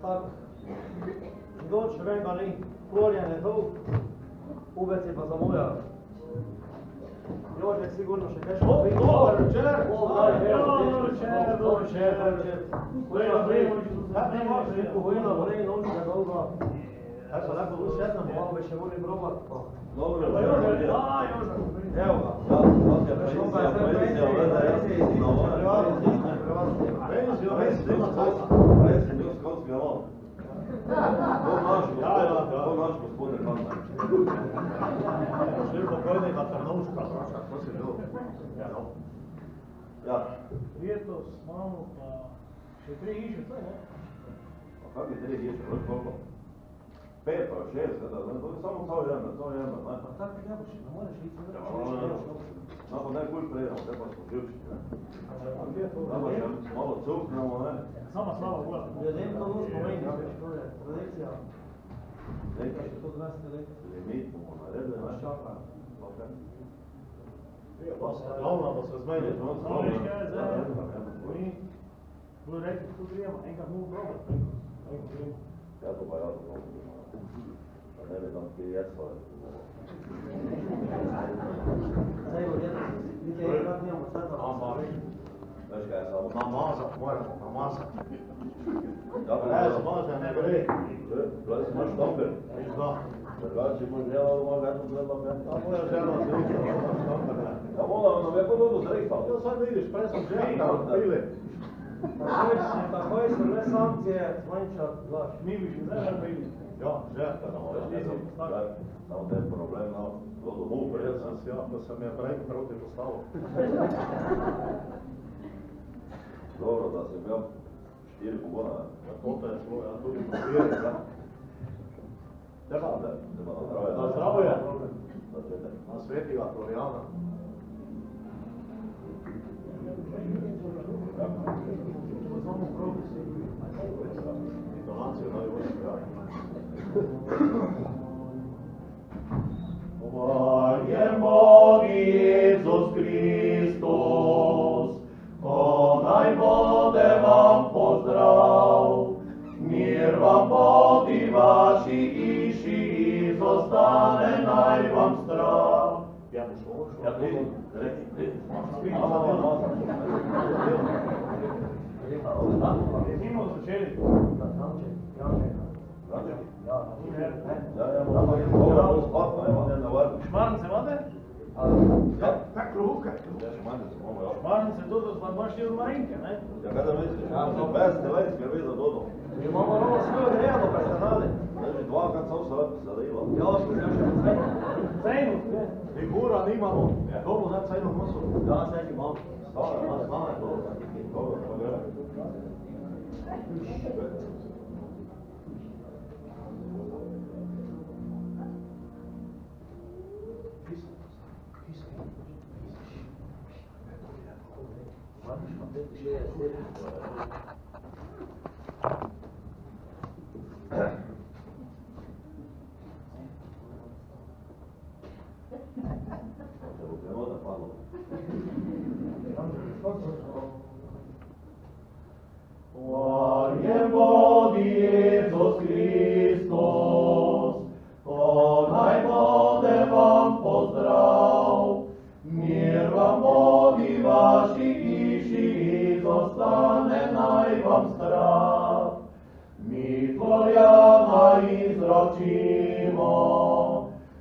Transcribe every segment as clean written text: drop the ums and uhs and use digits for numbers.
Tako, doč vremena ni, Florian je tu, Ubec je pa zamujal. Jože, sigurno še kaj še dober večer! Dober večer! Kaj ne imaš neko vojno, vrej nočega dolgo? Kaj pa lahko tu sednemo, malo bi še morali probati? Dobro, Jože! Evo ga! To naš gospodin Kanta. Šli pokojnega Trnovška, kako si bil? Ja. Letos imamo pa še 3 hiše, to je, ne? Pa kak je 3 hiše, veš koliko? 5 pa 6, to je samo jeme, ne? Pa tako ne boš, ne moreš iti, ne? No, pa najbolj prejemo, te pa smo živčki, ne? Da pa še malo cuknemo, ne? Sama slava Boga. Ljudem to noč pomeni, veš, to je tradicija. Nekaj, To 12 let. limit bomo naredili, ne? Čaka. Pa se glavno, da se zmeni. Samo veš kaj je zdaj, mi bodo rekli, tu gremo, enkrat bomo probati. Ja, to pa ja, to pa ne bi tam kje jedstvo. Zdaj bo djeto, niti enkrat nimamo sveta. Veš kaj je samo? Namazat moramo, namazat. Ja, pa Ne, zamazat ne gre. Gledaj, si imaš štamper. Viš da. Drugače boš delal doma vedno zelo pen. Ta moja žena zreča, da imaš štamper, ne. Ja, voda, ono je podobno zrekal. Ja, sad vidiš, prej sem žena, pili. Takoj so le sankcije zmanjšati vlaš. Mi bi še zdaj pili. Ja, žena, da moraš. Samo ten problem, no, to domov Jaz prijel sem si, ja, ko sem je prej proti postavil. Dobro, da sem imel 4 pogona, ne? Ja, to je šlo, ja, tudi po 4, ja. Treba na zdravje. Na zdravje. Na svete. Na svetega Florijana. Samo probi si. Donacijo daj vodi prijatelj. Hvaljen Bogi Jezus Kristus, onaj bode vam pozdrav, mir vam bodi vaši iši, izostane naj vam strav. Ja, Nimo začeli. Šmarnice imate? Tak kruhuke. Šmarnice tudi, pa imaš ti od Marinke, ne? Ja, kaj da misliš? Bez telej skrbi za dodo. Imamo novo svojo grejamo personale. Znači, dvakrat sam se lepo sadila. Ja, što je še cajno. Cajno, figura nimamo. To bo da cajno nosu. Ja, sad imamo. Stvarno je to. Dobro, to gledaj. Hvaljen Bogi Jezus Kristus, onaj bode vam pozdrav, mir vam bodi vaši iši, izostane naj vam strah. Mi Florijana izročimo,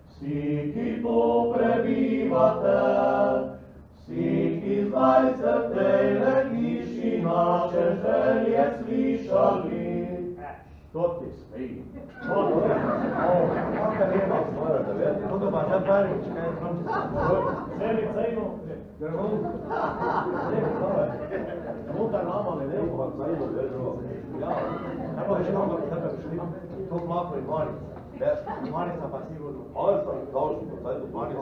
vsi, ki tu prebivate, vsi, ki zdaj se v tejle hiši naše želje slišali. To ti smej. Kako pa že prvič, kaj je frančisko? Celi cejno. Nutar nama ne ne bo cejno vežo. Ja, kaj pa še mnogo, da bi šli to mlako in Marica. Marica pa sigurno. Marica, kao što po sajtu Marica.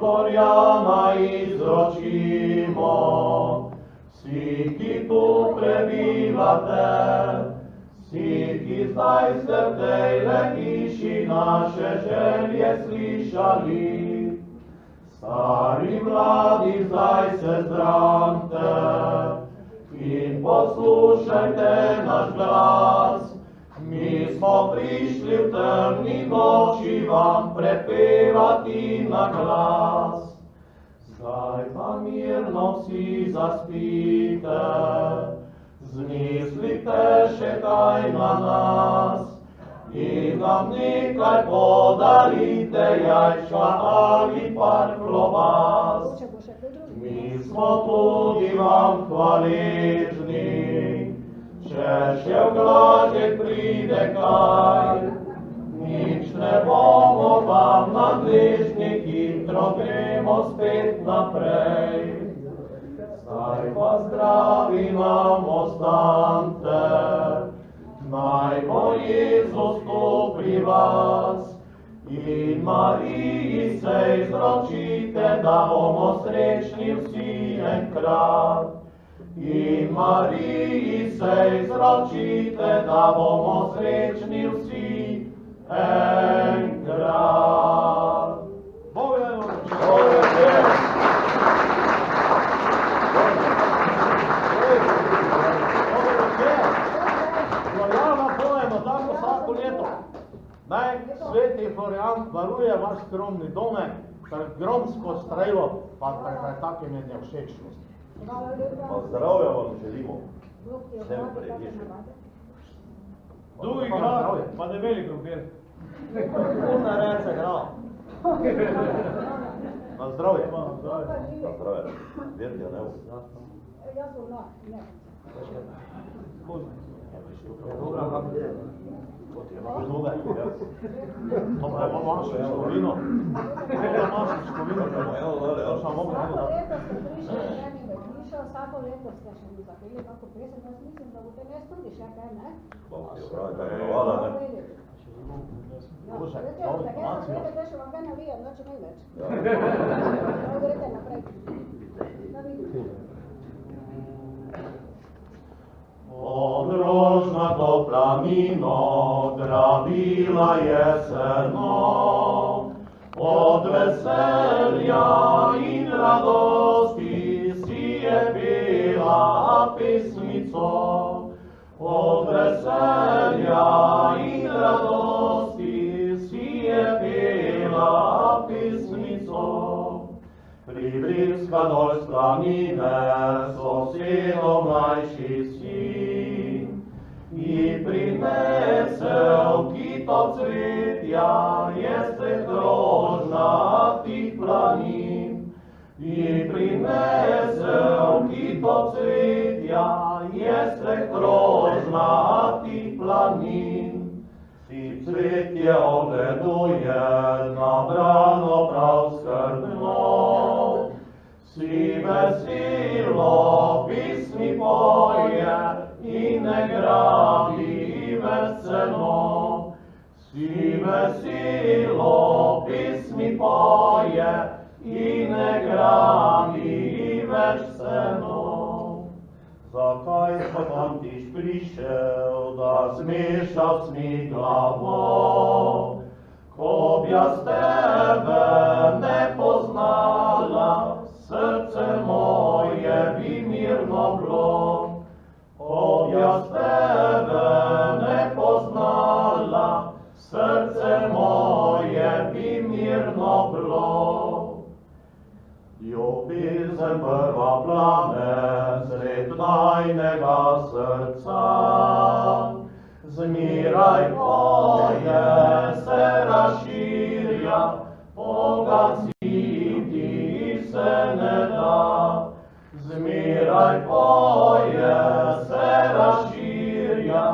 Floriana izročimo. Vsi, ki tu prebivate, vsi, ki zdaj ste v tejle hiši naše želje slišali, stari mladi zdaj se zdramte in poslušajte naš glas. Mi smo prišli v temni noči vam prepevati na glas. Zdaj pa mirno vsi zaspite, zmislite še kaj na nas in nam nekaj podarite, jajčka ali par klobas. Mi smo tudi vam hvaležni, če še v glažek pride kaj, nič ne bomo vam nadležni, hitro gremo spet naprej. Zdaj pa zdravi nam ostanite, naj bo Jezus tu pri vas in Mariji se izročite, da bomo srečni vsi enkrat. In Mariji se izročite, da bomo srečni vsi enkrat. Boje Floriana pojemo tako vsako leto. Naj sveti Florian varuje vaš skromni domek, pred gromsko strelo, pa pred takim nevšečnosti. Pa zdravja vam želimo. Vsem preješi. Drugi grad, pa ne velik krompir. Puna rece grad. Na zdravje. Na zdravje. Vjerja ne To pa je mašo škovino. To je mašo škovino. Vsako leto ste še mi zapeli kako pesem, jaz mislim, da boste ne tudi še kaj, ne? Bože, Tako še vam kaj navijam, noče ne več. Grete naprej. Odrožna topla mino, gradila jeseno, od veselja in radosti si je pela pesmico. Od veselja in radosti si je pela pesmico. Pribliska dol s planine, sosedov mlajši sin, in prinesel kito cvetja, jeste grožna tih planin. In prinesel kito cvetja, jeste grožna tih planin. Si cvetje ogleduje, nabrano prav skrbno, si veselo pismi poje in ne grabi več ceno. Si veselo pismi poje in ne grabi več ceno. Zakaj pa fantiš prišel, da zmešal mi glavo? Ko bi jaz tebe ne poznala, srce moje bi mirno bilo. Ko bi jaz tebe ne poznala, srce moje bi mirno bilo. Ljubezen prva plane sred najnega srca, zmeraj poje se razširja, pogasiti se ne da. Zmeraj poje se razširja,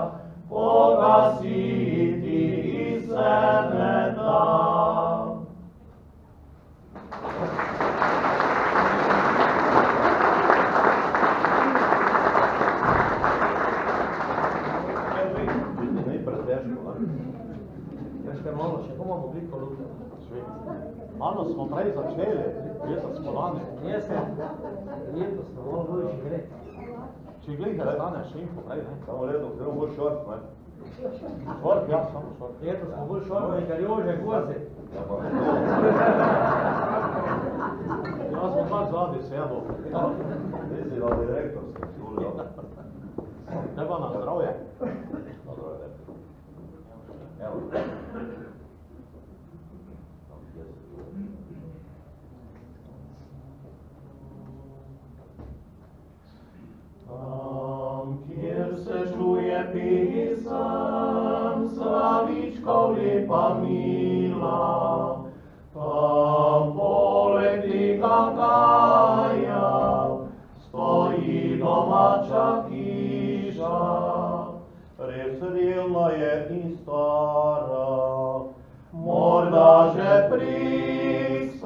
pogasiti se ne da. Veš kaj malo, še bomo mogli kolute. Malo smo prej začeli, letos smo danes. Letos smo malo bolj živeli. Če gledaj, staneš in poprej, ne? Samo letos gremo bolj šort, ne? Šort, ja, samo šort. Letos smo bolj šorbi, kar Jože Gozi. Ja, pa ne. Jaz smo pač zadi sedel. Nisi na direktorski šoli, ja. Treba na zdravje. Na zdravje. Evo. Tam, kjer se čuje pisem, slavičkov lepa mila, tam poleg tega gaja stoji domača hiša. Res relna je in stara, Morda že pristoli,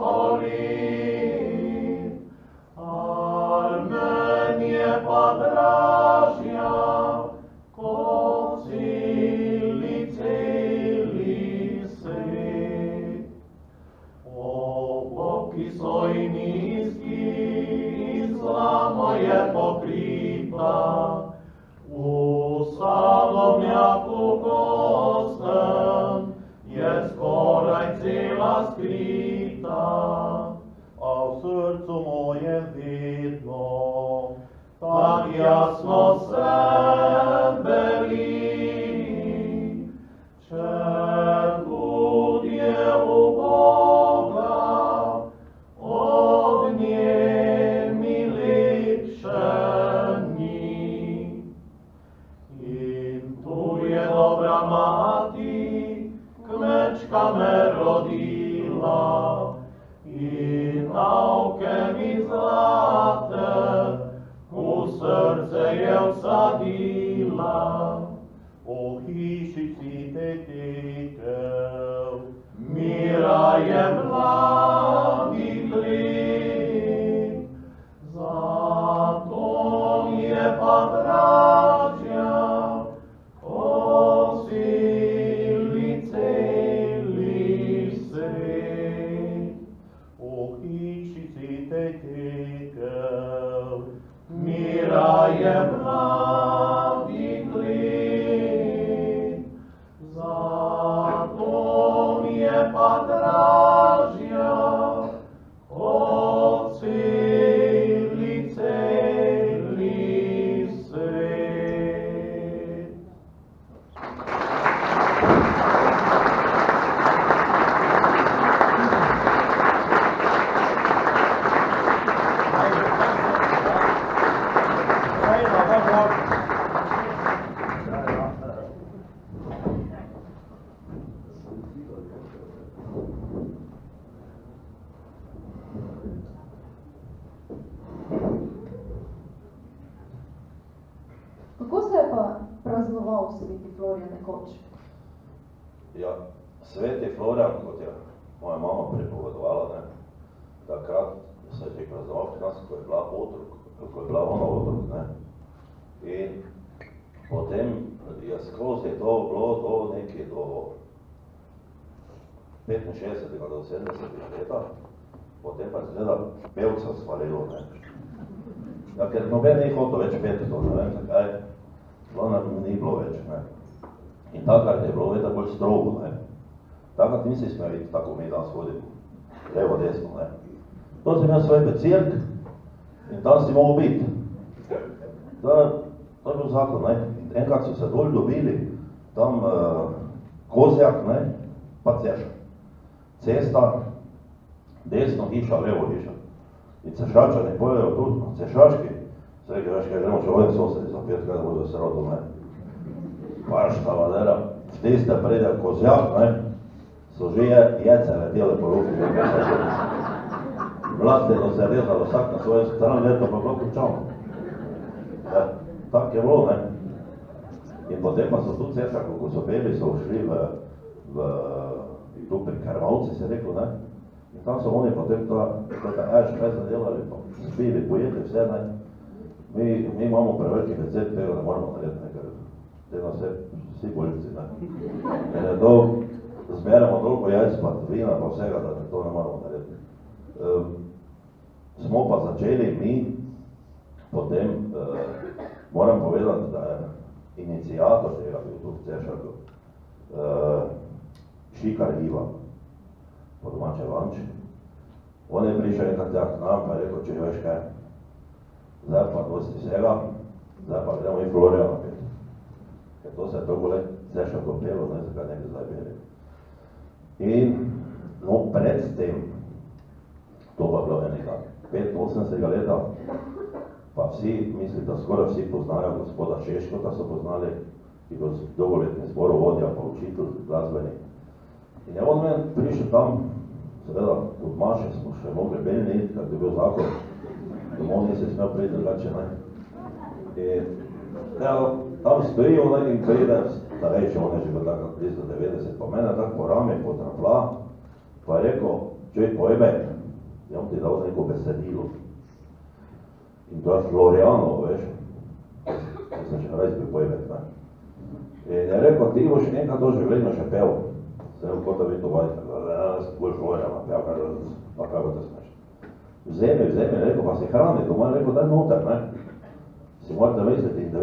al meni je pa dražja, kot celi svet. Oboki so ji nizki, in slamo je pokrita, v sadovnjaku gostem je skoraj cela skrita, a v srcu mojem vedno tak jasno se beli. Če ljudje v Boga, od nje mi lepše ni. In tu je dobra mati, kmečka me rodila, in nauke mi zlate v srce je vsadila. o hišici te tekel, Mira je mladi lik, zato je pa dražja, kot celi svet. o hišici te tekel, Mira je mladi lik, zato je pa dražja, kot celi svet. Kako se je pa praznoval sveti Florjan nekoč? Ja, sveti Florjan, kot je moja mama pripovedovala, ne, takrat se je že praznoval pri nas, ko je bila ona otrok, ne. In potem je skozi to bilo do nekaj do 65. do 70. leta, potem pa seveda pevca svalilo, ne. Ja, ker noben ni hotel več peti to, ne vem zakaj, nam ni bilo več, ne. In takrat je bilo vedno bolj strogo, ne. Takrat nisi smel iti tako mi danes hodimo, levo, desno, ne. To si imel svoj becirk in tam si mogel biti. To je bil zakon, ne. In enkrat so se dol dobili, tam Kozjak, ne, pa Ceša. Cesta, desno hiša, levo hiša. In Cešačani pojejo tudi, Cešački, se rekel, veš kaj, gremo še ovim sosedi za 5, kaj da bodo se rodil, ne. Pašta vadera, v tiste prede Kozjak, ne, so že jece letele po ruki, ne. Mlasteno se je rezalo vsak na svoje strani, leto pa bilo končano. Ja, tak je bilo, ne. In potem pa so tu Cešako, ko so peli, so šli tu pri Karmovci, se rekel, ne. In tam so oni potem ta eš zadelali, pa spili, pojedli vse, ne. Mi imamo preveliki becet, tega ne moramo narediti, ne, ker te nas vsi boljci, ne. Ker je to zberemo toliko jajc, pa vina, pa vsega, da to ne moramo narediti. Smo pa začeli mi, potem moram povedati, da je iniciator tega bil tu v Ceršaku, Šikar Ivan, po domače Vanč. On je prišel enkrat tja k nam, pa je rekel, če veš kaj, zdaj pa dosti vsega, zdaj pa gremo in Florijana pet. Ker to se je toliko let Ceršaku pelo, ne, zakaj ne bi zdaj peli. In no, pred tem, to pa bilo enega 85. leta, pa vsi, mislim, da skoraj vsi poznajo gospoda Šeškota, so poznali, ki je bil dolgoletni zborovodja, pa učitelj glasbeni. In je on meni prišel tam, seveda, od Maše smo še mogli belni, kak je bil zakon, domov nisi smel priti drugače, ne. In tam stojijo, ne, in pride, starejši, on je že bil tako 390, pa mene tako po rami potrapla, pa je rekel, čuj, pojme, ja bom ti dal neko besedilo. In to je Florijano, veš, ki sem še bil pojmet, ne. In je rekel, ti boš enkrat to življenje še pel. Se je kot da bi to vajte, da se bolj Florijana pel, pa kaj bo te smeš. Vzemi, rekel, pa si hrani, doma je rekel, daj noter, ne. Si morate misliti, 1998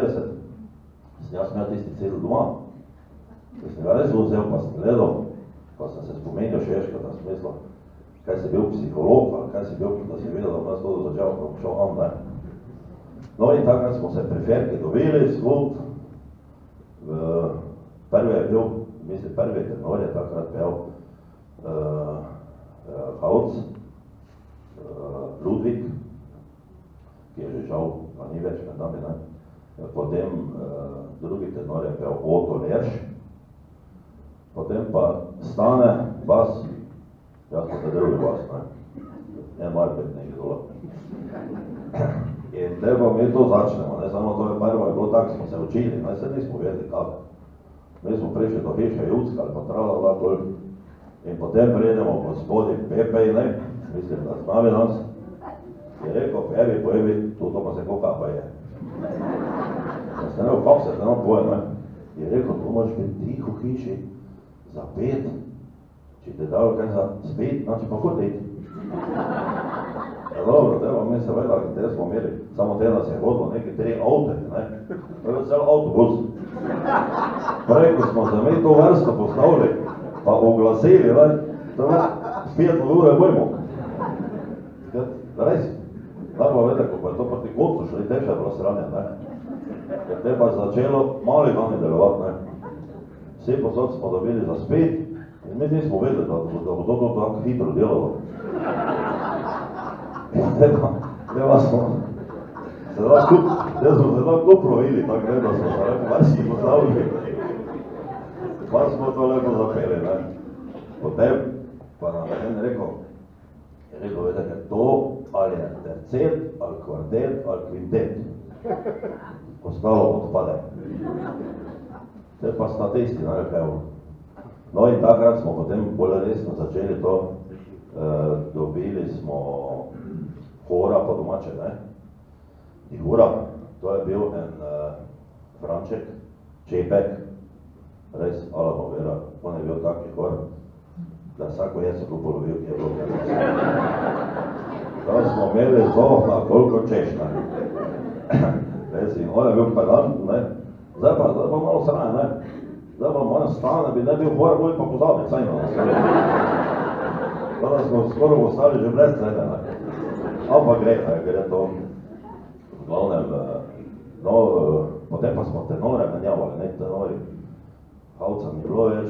sem jaz imel tisti cel doma. Ko sem ga res vzel, pa sem gledal, pa sem se spomenil Šeška, da sem mislil, kaj si bil psiholog, ali kaj si bil, da si videl, da bom jaz to začel, pa bom šel am, ne. No in takrat smo se pri Ferki dobili, skupaj, prvi je bil, mislim, prvi tenor je takrat pel Hauc, Ludvik, ki je že žal, pa ni več med nami, ne. Potem drugi tenor je pel Oto Lerš, potem pa Stane, bas, jaz pa te drugi bas, ne. En Marpet nekaj dola. In te pa mi to začnemo, ne, samo to je prvo, je bilo tako, smo se učili, ne, se nismo vedeli kako. Mi smo prišli do hiše Jutska ali pa trala kol, in potem prijedemo gospodi Pepej, ne, mislim, da z nami nas, je rekel, Pevi, pojevi, to pa se koka pa je. Ja ste rekel, kak se te nam poje, ne, je rekel, to moraš biti tiho v hiši, za 5, če te dal kaj za spet, znači pa hoditi. Ja dobro, te pa mi se vedela, te smo imeli, samo te nas je vodilo neki 3 avte, ne, to je cel avtobus. Prej, ko smo se mi to vrsto postavili, pa oglasili, ne, to je 5 ure bojmo. Res, da pa vede, ko pa je to proti koncu šli, teže je bilo sranje, ne. Ker te pa začelo mali nami delovati, ne. Vsi posod smo dobili za spet, in mi nismo vedeli, da bo to tako hitro delalo. Te smo se tako plovili, tako ne, da smo se lepo varski postavili. Pa smo to lepo zapeli, ne. Potem pa nam je rekel, vedete, to ali je tercet, ali kvartet, ali kvintet. Ostalo odpade. Te pa statisti, ne, rekel. No in takrat smo potem bolj resno začeli to, dobili smo Hora po domače, ne. Ihura, to je bil en Franček, Čepek, res Alamo Vera, on je bil taki hor, da vsako jeco tu polovil, ki je bilo nekaj. Tam smo imeli zohna, koliko češna. Res, in on je bil pedant, ne. Zdaj pa malo sranje, ne. Zdaj pa moja Stane bi ne bil hor, bolj pa pozabil, saj imamo. Tada smo skoro ostali že brez sebe, ne. Ampak gre, ker je to v glavnem, no, potem pa smo tenore menjavali, ne, tenori. Hauca ni bilo več,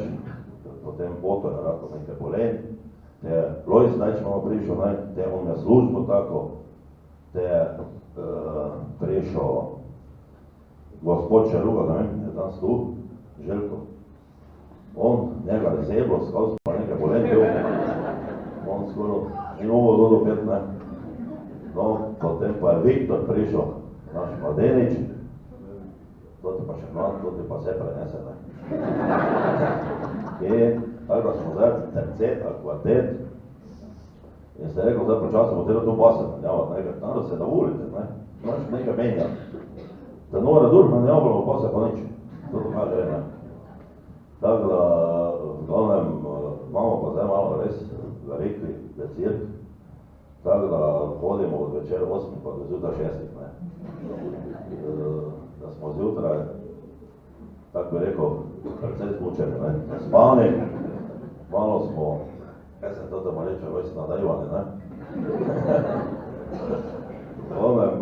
potem Oto je rado nekaj bolen, te Lojs Dajčmano prišel, ne, te on je službo tako, te prišel gospod Čeruga, ne vem, je danes tu, Željko. On, njega je zeblo, skozi pa nekaj bolen bil, on skoro ni mogo do pet, ne. No, potem pa je Viktor prišel, naš Mladenič, to ti pa še mlad, to ti pa vse prenese, ne. In tako da smo zdaj tercet ali kvartet, in ste rekel, zdaj počasno bo treba to base menjavati, nekaj, tam da se na ulici, ne, imaš nekaj menjati. Tenore dur menjavalo, base pa nič. To kaže, ne. Tako da, v glavnem, imamo pa zdaj malo res rekli, vecirk, tako da hodimo od večer 8 pa do zjutraj 6, ne. Da smo zjutraj, tako bi rekel, precej zmučeni, ne. Spani, malo smo, kaj se to tamo reče, već nadajvali, ne. V glavnem,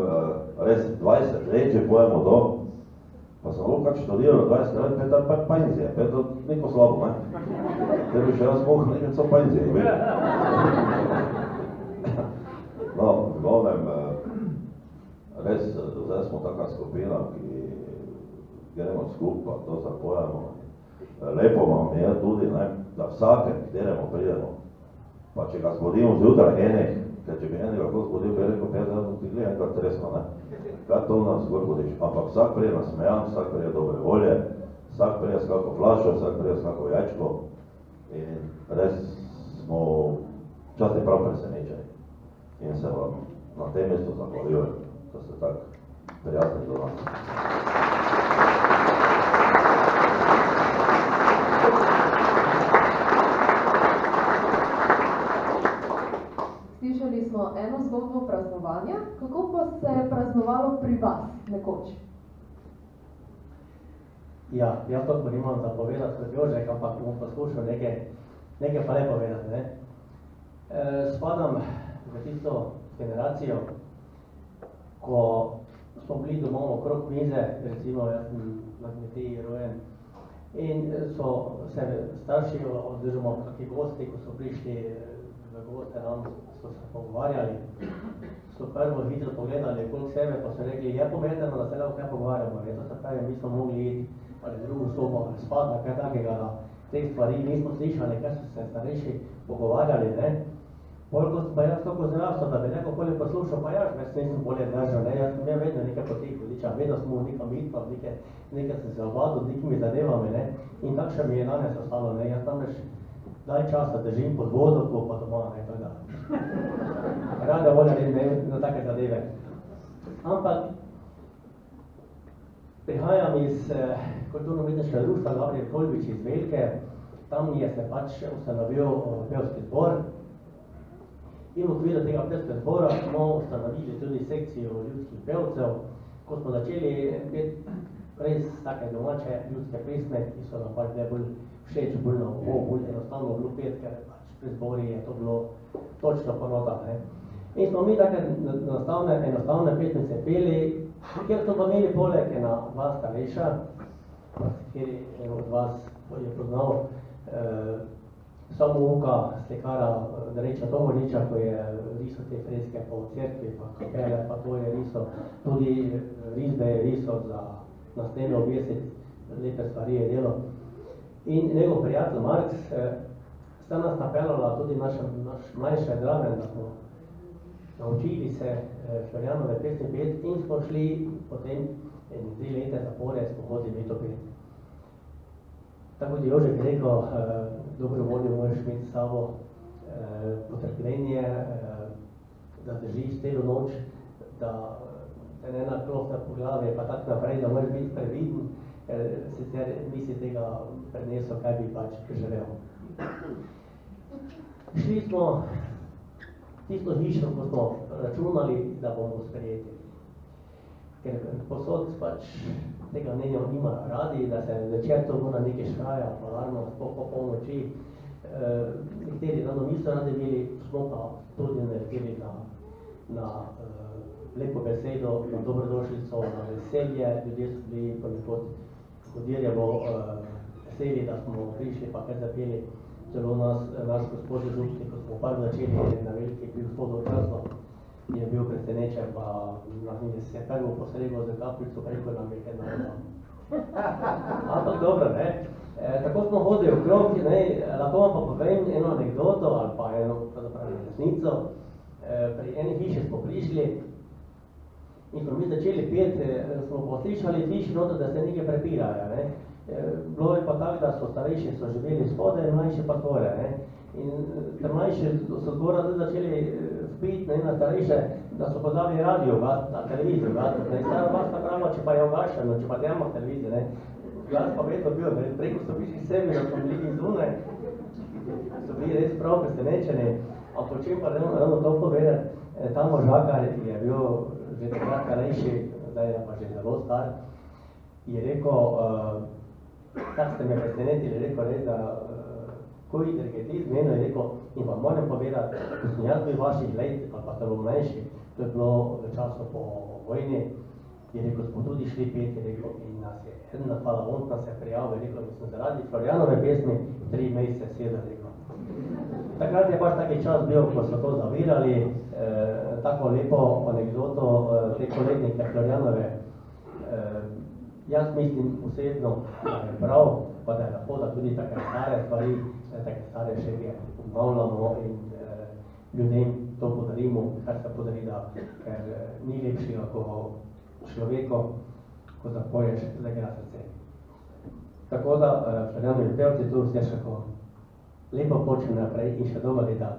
res 20 let, če pojemo to, pa sem lahko kak študiral 20 let, pa je penzija, pa je to neko slabo, ne? Te bi še jaz mogel nekaj so penzije, No, v glavnem, res, zdaj smo taka skupina, ki gremo skupaj, to zapojamo. Lepo vam je tudi, ne, da vsake, kateremu pridemo, pa če ga zbudimo zjutraj enih, ker če bi enega lahko zbudil, bi rekel, da ti gleda enkrat resno, ne. Kaj to nas gor budiš? Ampak vsak prije nasmejan, vsak prije dobre volje, vsak prije s kako flašo, vsak prije s kako jajčko in res smo časti prav presenečeni. In se vam na tem mestu zahvaljujem, da ste tak prijatni do nas. Slišali smo eno zgodbo praznovanja, kako pa se je praznovalo pri vas nekoč? Ja, jaz to nimam za povedati kot Jožek, ampak bom poskušal nekaj pa ne povedati, ne. Spadam v tisto generacijo, ko smo bili doma okrog mize, recimo jaz sem na kmetiji rojen, in so se starši oziroma kakšni gosti, ko so prišli v goste nam, so se pogovarjali, so prvo hitro pogledali okrog sebe, pa so rekli, je pometeno, da se lahko kaj pogovarjamo, ne, to se pravi, mi smo mogli iti ali drugo sobo, ali spati, kaj takega, da teh stvari nismo slišali, kaj so se starejši pogovarjali, ne. Polko pa jaz tako zrasel, da bi neko bolje poslušal, pa jaz nisem bolje držal, ne, jaz sem vedno nekaj potiho, vedno smo nekam itpa, nekaj se zavadil z nekimi zadevami, ne, in tak še mi je danes ostalo, ne, jaz namreč daj časa držim pod vodo, ko pa doma, ne, tako da. Rada volja ne, na take zadeve. Ampak, prihajam iz kulturno-umetniškega društva Gabriel Kolbič iz Velike, tam je se pač ustanovil pevski zbor. In v okviru tega pevskega zbora smo ustanovili tudi sekcijo ljudskih pevcev, ko smo začeli peti res take domače ljudske pesme, ki so nam pač bolj všeč, bolj enostavno bilo pet, ker pač pri zbori je to bilo točno po notah, ne. In smo mi take enostavne pesmice peli, kjer so pa imeli poleg ena dva starejša, kateri od vas je poznal Samouka, slikara Dreča Tomoliča, ko je risal te freske po cerkvi, pa kapele, pa to je risal, tudi risbe je risal za na steno objesiti, lepe stvari je delal. In njegov prijatelj Marks sta nas napeljala tudi naš mlajše Dragan, da smo naučili se Florjanove pesmi peti in smo šli potem 3 leta zapore spohodi leto peti. Tako kot je Jožek rekel, dobro voljo moraš imeti s sabo potrpljenje, da držiš celo noč, da te ne naklopne po glavi, pa tako naprej, da moraš biti previden, sicer nisi tega prenesel, kaj bi pač želel. Šli smo tisto hišo, ko smo računali, da bomo sprejeti. Ker posod pač tega mnenja nima radi, da se večer to mora nekaj škraja, alarma, po polnoči. Nekateri rado niso radi bili, smo pa tudi naredili na lepo besedo, na dobrodošlico, na veselje. Ljudje so bili ponekod Kodirjevo veseli, da smo prišli, pa kar zapeli. Celo naš gospod Župnik, ko smo par začeli na Veliki pri gospodu Krasno, je bil presenečen, pa se je prvo posregal za kapljico, preko nam je kaj naredil. Ampak dobro, ne. Tako smo hodili okrog, ne, lahko vam pa povem eno anekdoto ali pa eno resnico. Pri eni hiši smo prišli in ko mi začeli peti, smo poslišali tiši noto, da se nekaj prepirajo, ne. Bilo je pa tako, da so starejši so živeli spodaj, mlajši pa gore, ne. In mlajši so zgora začeli vpiti na starejše, da so pozabili radio, na televizijo, ne, stara vas naprava, če pa je ugašeno, če pa nema televizijo, ne. jaz pa vedno bil, preko so bili sebi, da smo bili zunaj, so bili res prav presenečeni, ampak čem pa ravno to povedati, ta možakar je bil že takrat karejši, zdaj je pa že zelo star, je rekel, tak ste me presenetili, je rekel res, da ko energetizm meni, je rekel, in pa moram povedati, ko sem jaz bil vaših let, ali pa celo mlajši, to je bilo v času po vojni, je rekel, smo tudi šli pet, je rekel, in nas je ena palavont nas je prijavil, je rekel, mislim, zaradi Florianove pesmi 3 mesece sedel, rekel. Takrat je pač taki čas bil, ko so to zavirali, tako lepo anekdoto te kolegnike Florianove. Jaz mislim osebno, da je prav, pa da je lahko, da tudi take stare stvari, take stare šege obnavljamo in ljudem to podarimo, kar se podari, da, ker ni lepšega, ko človeku, ko zapoješ, zagra srce. Tako da, Florianovi pevci, tu vse še ko lepo počne naprej in še dolgo leta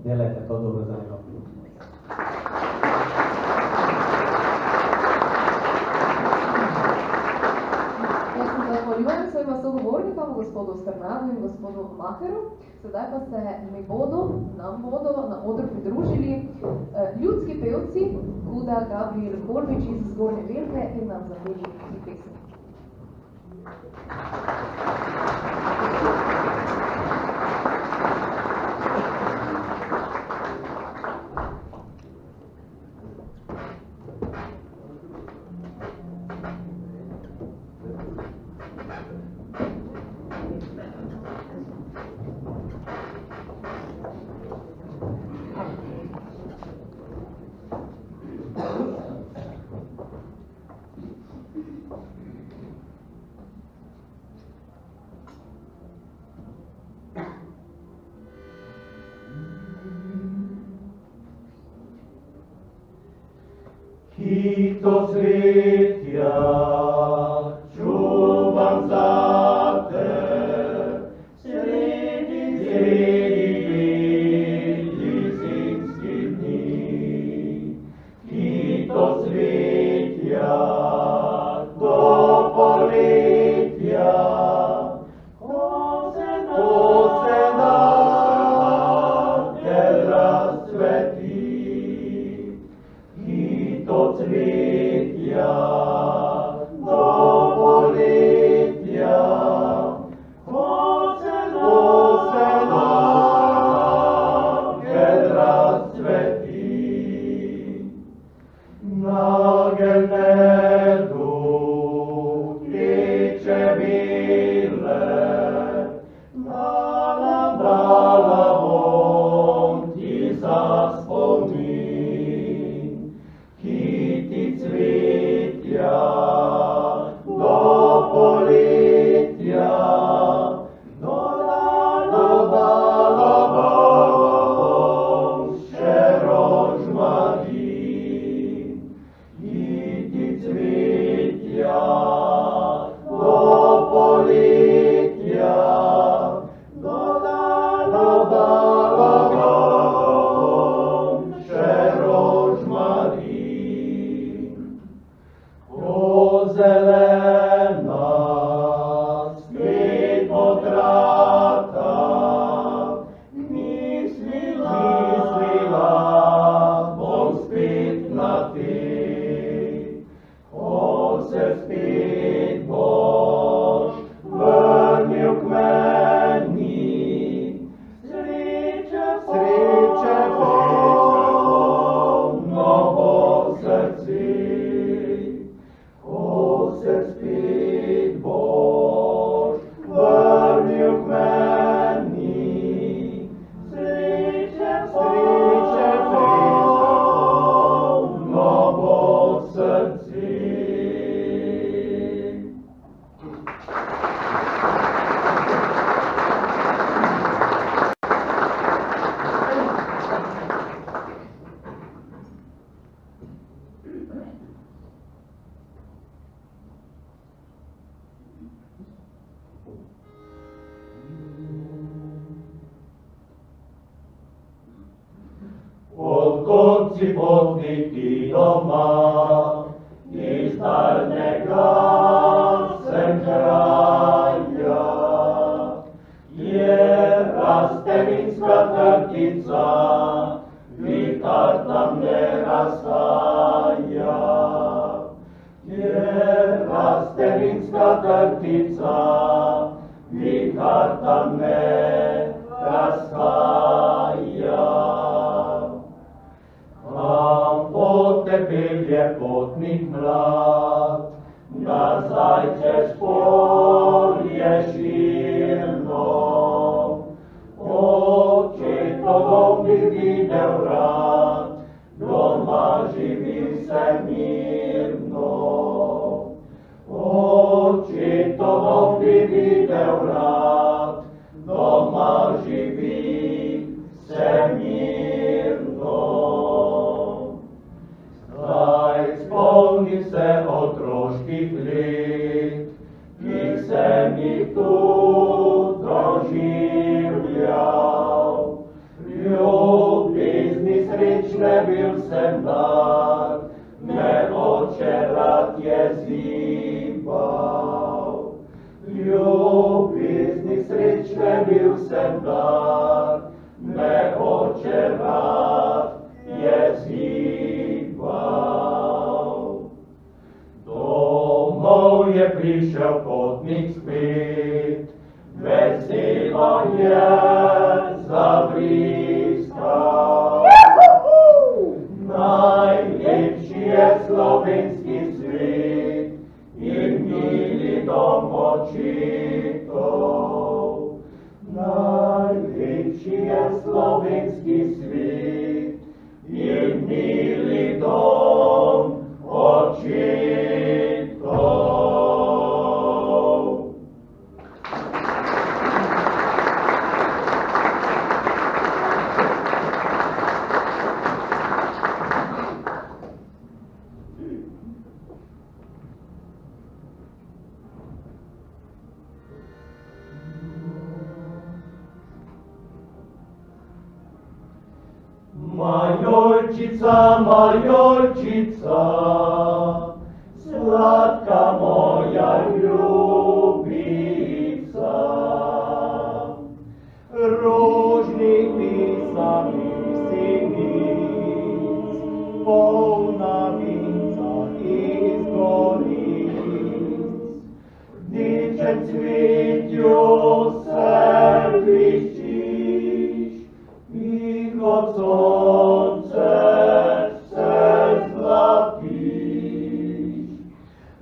delajte to dobro za njega. Zahvaljujem svojima sogovornikom, gospodu Strnadu in gospodu Maheru. Sedaj pa se nam bodo na odru pridružili ljudski pevci Huda Gabriel Kolbič iz Zgornje Velke in nam zapeli pesmi. Hito cvetja, čuvam za te, sredi belih zimskih dni. Hito cvetja, do poletja, ko se da, ker razcveti. Hito cvetja, do poletja, ko se da, ker razcveti. Nagel medu, kleče bile, dala bom ti za spomin. Hiti cvetja, do poletja, dodala bom še rožmarin. Hiti cvetja, do poletja, dodala bom še rožmarin. Ko zelena spet potrata, mislila bom spet na te. Ko se spet boš vrnil k meni, sreče novo srce. Ko se spet boš vrnil k meni, sreče novo srce. Odkot si potniki doma, iz daljnega sem kraj. trtica, nikar tam ne razhaja. Kjer raste vinska trtica, nikar tam ne razhaja. Kam potepelje potnik mlad, nazaj čez polje širno. Očetov dom bi videl rad, doma živim se mirno. Očetov dom bi videl rad, doma živim se mirno. Zdaj spomnim se otroških let, ki sem jih tu doživljal. Ljubezni srečne bil sem dar, me oče rad je zibal. Ljubezni srečne bil sem dar, me oče rad je zibal. Domov je prišel potnik spet, veselo je zabriskal. Najlepši je slovenski svet in mili dom očetov. Najlepši je slovenski svet in mili dom očetov. Majolčica, sladka moja ljubica. Rožnik pisanih sinic, polna vinca iz goric. Dičem cvetju se bliščiš, in kot sonce se zlatiš.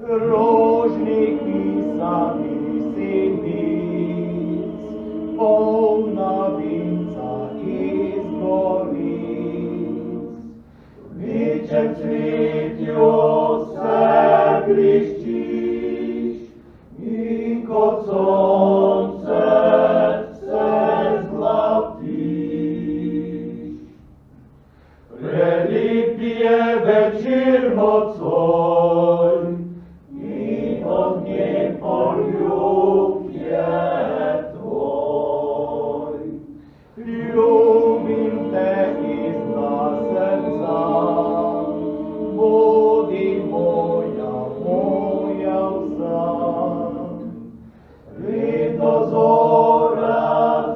Rožnik pisanih sinic, polna vinca iz goric. Dičem cvetju se bliščiš, in kot sonce se zlatiš. Prelep je večer nocoj in od nje poljub je tvoj. Ljubim te iz dna srca, bodi moja, moja vsa. Vedno zora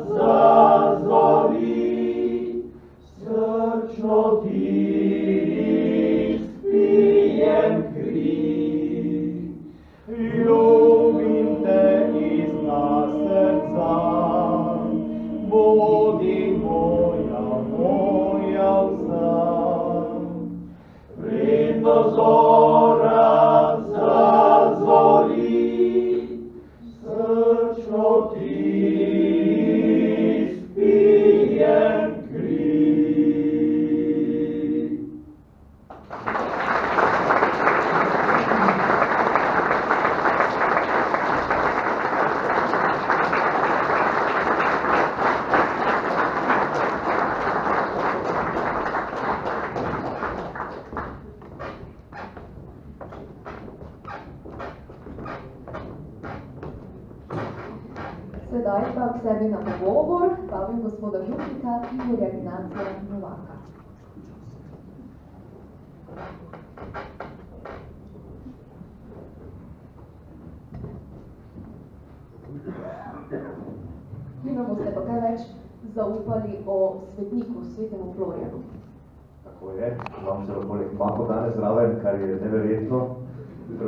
zazori, srčno ti spijem kri. Ljubim te iz dna srca, bodi moja, moja vsa. Vedno zora zazori, srčno ti spijem kri. Sedaj pa k sebi na pogovor vabim gospoda župnika Igorja Ignacija Novaka. Vi nam boste pa kaj več zaupali o svetniku, svetemu Florjanu. Tako je, imam celo poleg mako danes zraven, kar je neverjetno.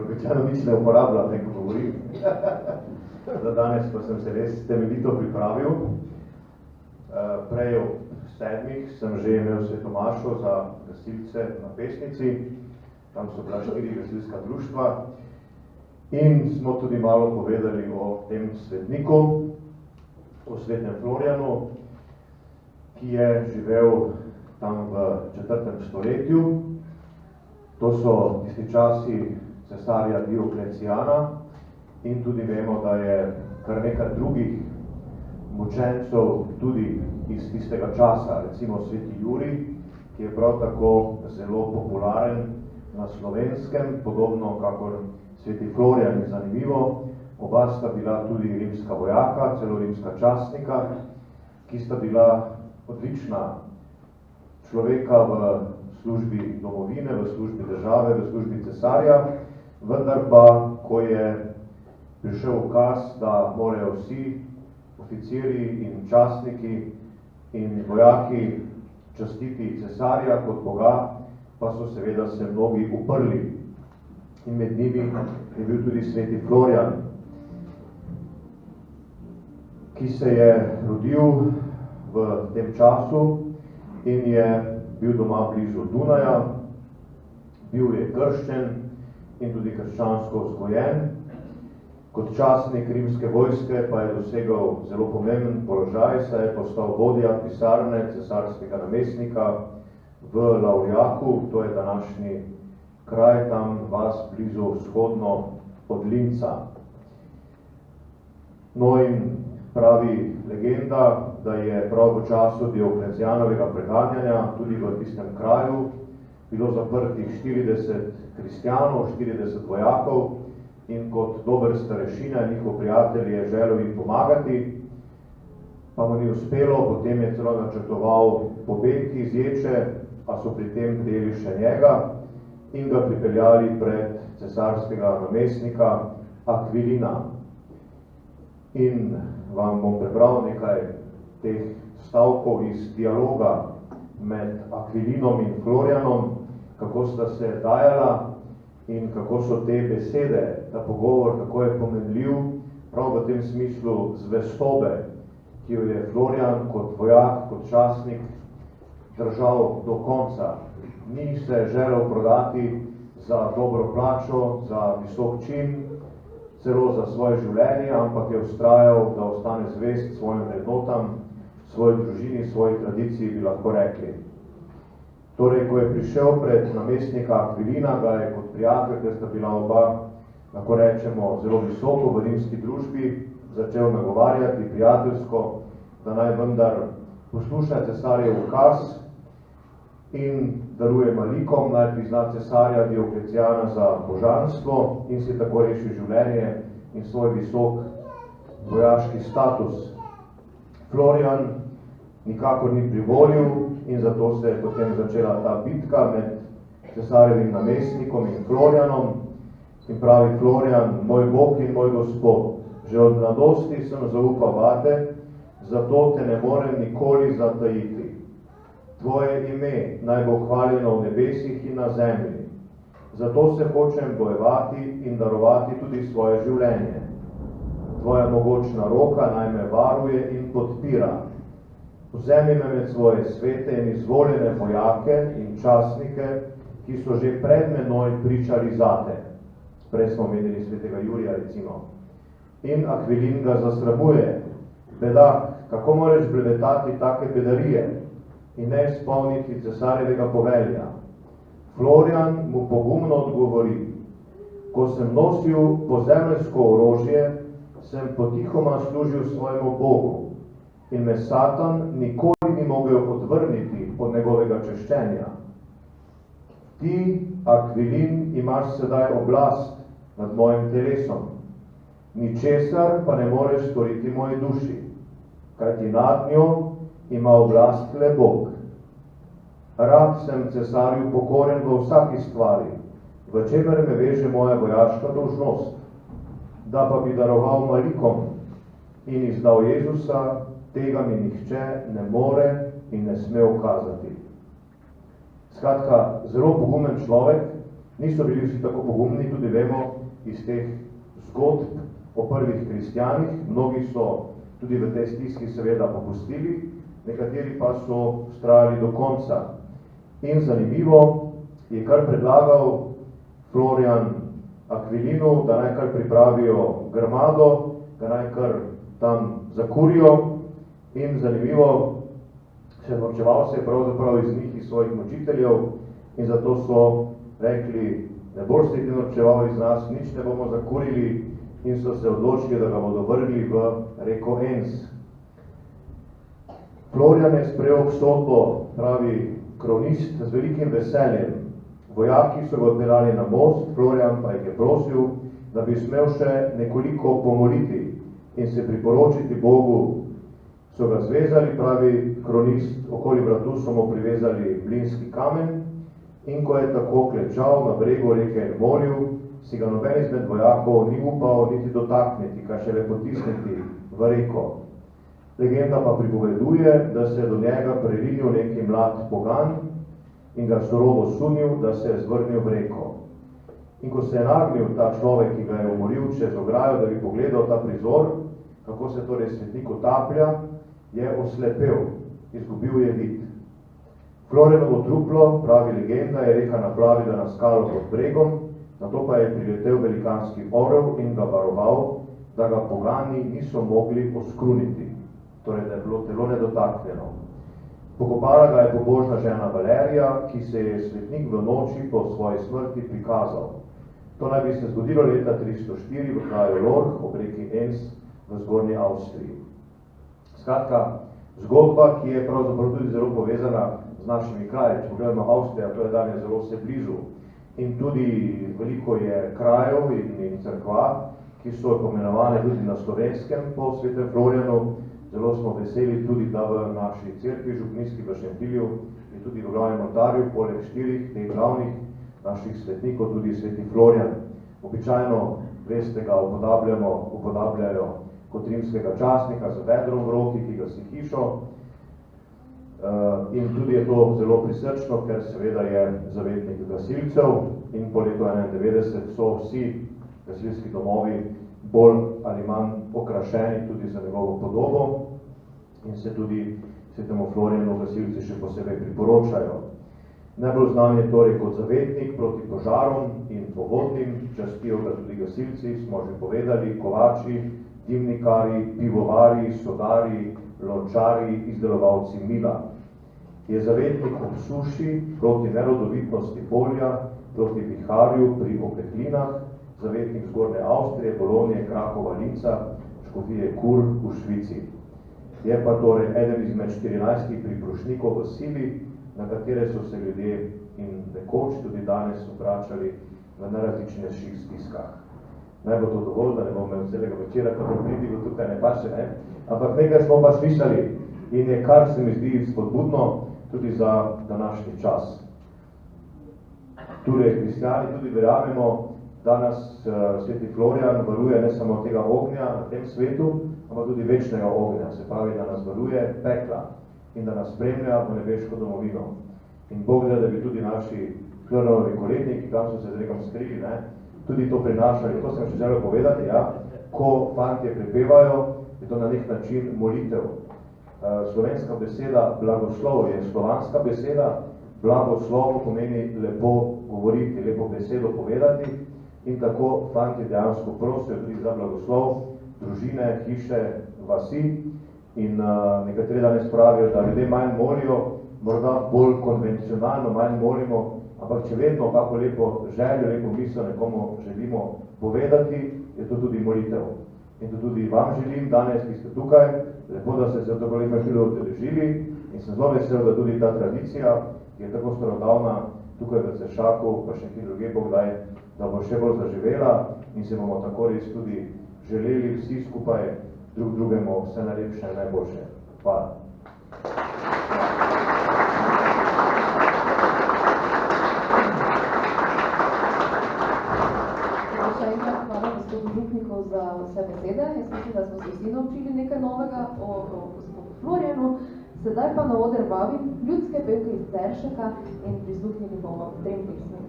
Običajno nič ne uporabljam, ko govorim. Za danes pa sem se res temeljito pripravil. Prej ob 7. sem že imel svetomašo za gasilce na Pesnici. Tam so bila 4 gasilska društva. In smo tudi malo povedali o tem svetniku, o svetem Florjanu, ki je živel tam v 4. stoletju. To so tisti časi cesarja Dioklecijana in tudi vemo, da je kar nekaj drugih mučencev tudi iz tistega časa, recimo sveti Jurij, ki je prav tako zelo popularen na Slovenskem, podobno kakor sveti Florjan. Je zanimivo, oba sta bila tudi rimska vojaka, celo rimska častnika, ki sta bila odlična človeka v službi domovine, v službi države, v službi cesarja, vendar pa, ko je prišel ukaz, da morajo vsi oficiri in častniki in vojaki častiti cesarja kot Boga, pa so seveda se mnogi uprli. In med njimi je bil tudi sveti Florjan, ki se je rodil v tem času in je bil doma blizu Dunaja, bil je krščen in tudi krščansko vzgojen. Kot častnik rimske vojske pa je dosegal zelo pomemben položaj, saj je postal vodja pisarne cesarskega namestnika v Laurijaku, to je današnji kraj tam vas blizu vzhodno od Linca. No in pravi legenda, da je prav v času Dioklecijanovega preganjanja tudi v tistem kraju bilo zaprtih 40 kristjanov, 40 vojakov in kot dober starešina njihov prijatelj je želel jim pomagati, pa mu ni uspelo, potem je celo načrtoval pobeg iz Ječe, a so pri tem prijeli še njega in ga pripeljali pred cesarskega namestnika Akvilina. In vam bom prebral nekaj teh stavkov iz dialoga med Akvilinom in Florjanom, kako sta se dajala in kako so te besede, ta pogovor, kako je pomenljiv, prav v tem smislu zvestobe, ki jo je Florjan kot vojak, kot častnik držal do konca. Ni se želel prodati za dobro plačo, za visok čin, celo za svoje življenje, ampak je vztrajal, da ostane zvest svojim vrednotam, svoji družini, svoji tradiciji, bi lahko rekli. Torej, ko je prišel pred namestnika Akvilina, ga je kot prijatelj, ker sta bila oba, lahko rečemo, zelo visoko v rimski družbi, začel nagovarjati prijateljsko, da naj vendar posluša cesarjev ukaz in daruje malikom, naj prizna cesarja Dioklecijana za božanstvo in si tako reši življenje in svoj visok vojaški status. Florjan nikakor ni privolil in zato se je potem začela ta bitka med cesarjevim namestnikom in Florjanom. In pravi Florjan: moj Bog in moj Gospod, že od mladosti sem zaupal vate, zato te ne morem nikoli zatajiti. Tvoje ime naj bo hvaljeno v nebesih in na zemlji. Zato se hočem bojevati in darovati tudi svoje življenje. Tvoja mogočna roka naj me varuje in podpira. Vzemi me med svoje svete in izvoljene vojake in častnike, ki so že pred menoj pričali zate. Prej smo omenili svetega Jurija, recimo. In Akvilin ga zasramuje. Bedak, kako moreš blebetati take bedarije in ne izpolniti cesarjevega povelja? Florjan mu pogumno odgovori: ko sem nosil pozemeljsko orožje, sem potihoma služil svojemu Bogu in me Satan nikoli ni mogel odvrniti od njegovega češčenja. Ti, Akvilin, imaš sedaj oblast nad mojim telesom, ničesar pa ne moreš storiti moji duši, kajti nad njo ima oblast le Bog. Rad sem cesarju pokoren v vsaki stvari, v čemer me veže moja vojaška dolžnost, da pa bi daroval malikom in izdal Jezusa, tega mi nihče ne more in ne sme ukazati. Skratka, zelo pogumen človek, niso bili vsi tako pogumni, tudi vemo iz teh zgodb o prvih kristjanih, mnogi so tudi v tej stiski seveda popustili, nekateri pa so vztrajali do konca. In zanimivo je kar predlagal Florijan Akvilinu, da naj kar pripravijo grmado, da naj kar tam zakurijo in zanimivo, še norčeval se je pravzaprav iz njih, iz svojih mučiteljev in zato so rekli, ne boš se ti norčeval iz nas, nič ne bomo zakurili in so se odločili, da ga bodo vrgli v reko Enns. Florijan je sprejel obsodbo, pravi kronist, z velikim veseljem. Vojaki so ga odpeljali na most, Florijan pa jih je prosil, da bi smel še nekoliko pomoliti in se priporočiti Bogu. So ga zvezali, pravi kronist, okoli vratu so mu privezali mlinski kamen in ko je tako klečal na bregu reke in morju, si ga noben izmed vojakov ni upal niti dotakniti, kaj šele potisniti v reko. Legenda pa pripoveduje, da se je do njega prerinil neki mlad pogan in ga surovo sunil, da se je zvrnil v reko. In ko se je nagnil ta človek, ki ga je umoril čez ograjo, da bi pogledal ta prizor, kako se torej svetnik utaplja, je oslepel, izgubil je vid. Florjanovo truplo, pravi legenda, je reka naplavila na skalo pod bregom, nato pa je priletel velikanski orel in ga varoval, da ga pogani niso mogli oskruniti, torej da je bilo telo nedotaknjeno. Pokopala ga je pobožna žena Valerija, ki se je svetnik v noči po svoji smrti prikazal. To naj bi se zgodilo leta 304 v kraju Lorch ob reki Enns v zgornji Avstriji. Skratka, zgodba, ki je pravzaprav tudi zelo povezana z našimi kraji. Če pogledamo Avstrija, to je danes zelo vse blizu. In tudi veliko je krajev in crkva, ki so pomenovane tudi na slovenskem po svetem Florjanu. Zelo smo veseli tudi, da v naši cerkvi župnijski v Šentilju je tudi v glavnem oltarju, poleg 4 teh glavnih naših svetnikov, tudi sveti Florjan. Običajno, veste, ga upodabljajo kot rimskega častnika z vedrom v roki, ki ga si hišo. In tudi je to zelo prisrčno, ker seveda je zavetnik gasilcev in po letu 1991 so vsi gasilski domovi bolj ali manj okrašeni tudi za njegovo podobo in se tudi svetemu Florjanu gasilci še posebej priporočajo. Najbolj znan je torej kot zavetnik proti požarom in povodnim, častijo ga tudi gasilci, smo že povedali, kovači, dimnikari, pivovari, sodari, lončari, izdelovalci mila. Je zavetnik ob suši proti nerodovitnosti polja, proti viharju pri opeklinah, zavetnik zgornje Avstrije, Bolonije, Krakova, Linca, škofije Kur v Švici. Je pa torej eden izmed 14 priporočnikov v sili, na katere so se ljudje in nekoč tudi danes obračali v najrazličnejših stiskah. Naj bo to dovolj, da ne bom imel celega večera, kako pridigo tukaj ne paše, ne? Ampak nekaj smo pa slišali in je kar se mi zdi spodbudno tudi za današnji čas. Torej, kristjani tudi verjamemo, da nas sveti Florjan varuje ne samo tega ognja na tem svetu, ampak tudi večnega ognja, se pravi, da nas varuje pekla in da nas spremlja v nebeško domovino. In Bog da bi tudi naši Florjanovi koletniki, tam so se z rekom skrili, ne, tudi to prinašali. To sem še želel povedati, ja, ko fantje prepevajo, je to na nek način molitev. Slovenska beseda blagoslov je slovanska beseda, blagoslov pomeni lepo govoriti, lepo besedo povedati in tako fantje dejansko prosijo tudi za blagoslov, družine, hiše, vasi in nekateri danes pravijo, da ljudje manj molijo, morda bolj konvencionalno manj molimo, ampak če vedno kako lepo željo, lepo misel nekomu želimo povedati, je to tudi molitev. In to tudi vam želim danes, ki ste tukaj, lepo, da ste se tako lepo štilo odeležili in sem zelo vesel, da tudi ta tradicija, ki je tako starodavna tukaj v Ceršaku, pa še ki druge Bog daj, da bo še bolj zaživela in se bomo tako res tudi želeli vsi skupaj drug drugemu vse najlepše in najboljše. Hvala. Še enkrat hvala gospodu župniku za vse besede. Jaz mislim, da smo vsi naučili nekaj novega o gospodu Florjanu. Sedaj pa na oder vabim ljudske pevke iz Ceršaka in prisluhnili bomo trem pesmim.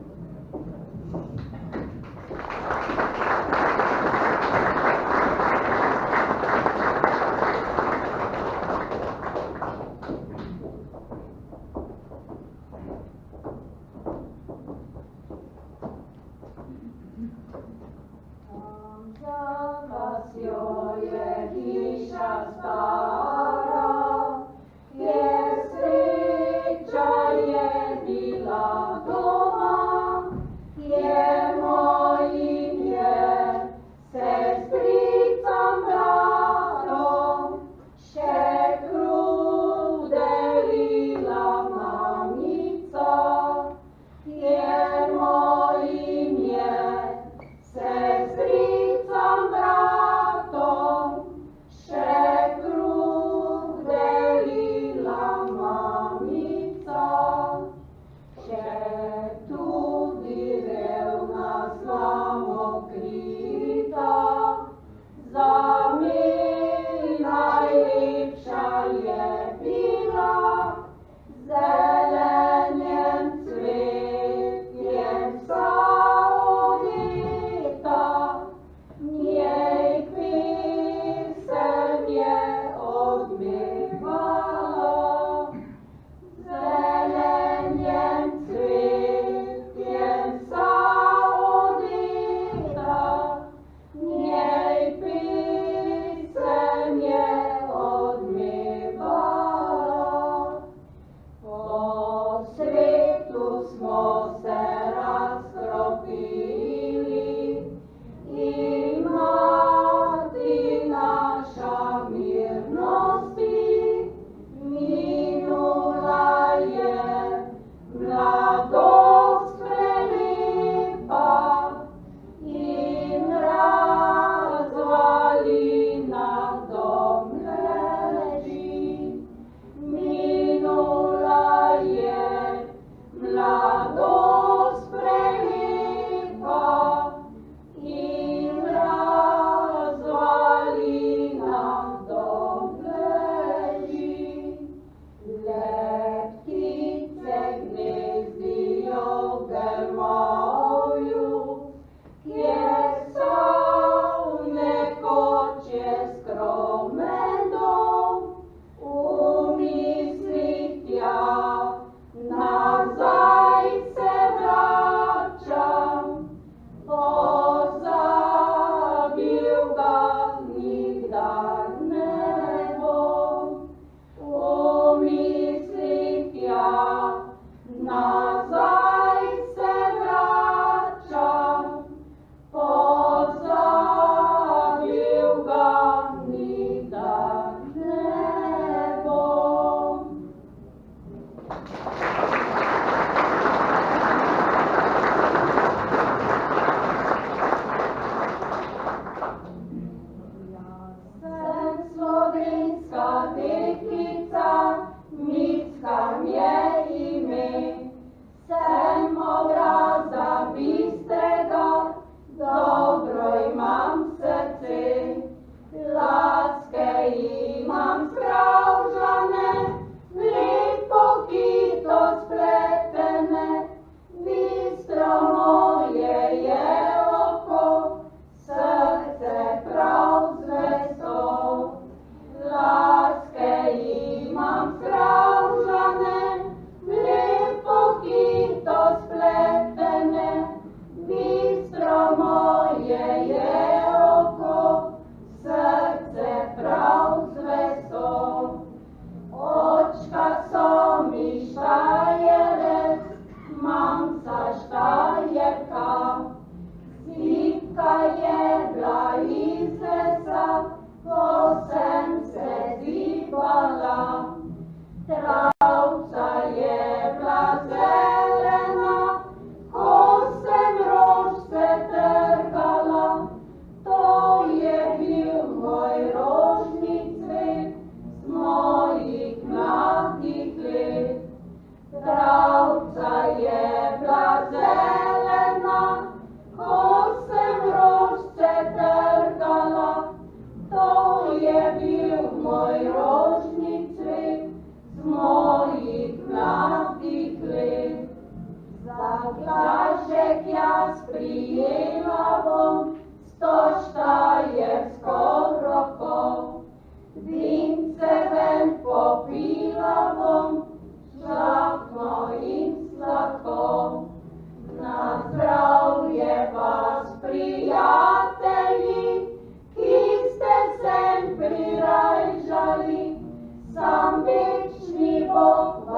Je mojim je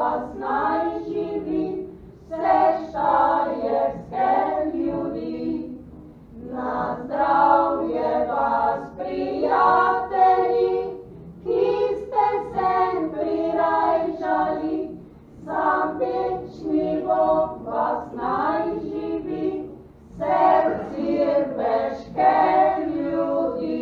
vas naj živi, vse štajerske ljudi. Na zdravje vas, prijatelji, ki ste sem prirajšali, sam večni Bog vas naj živi, vse cirveške ljudi.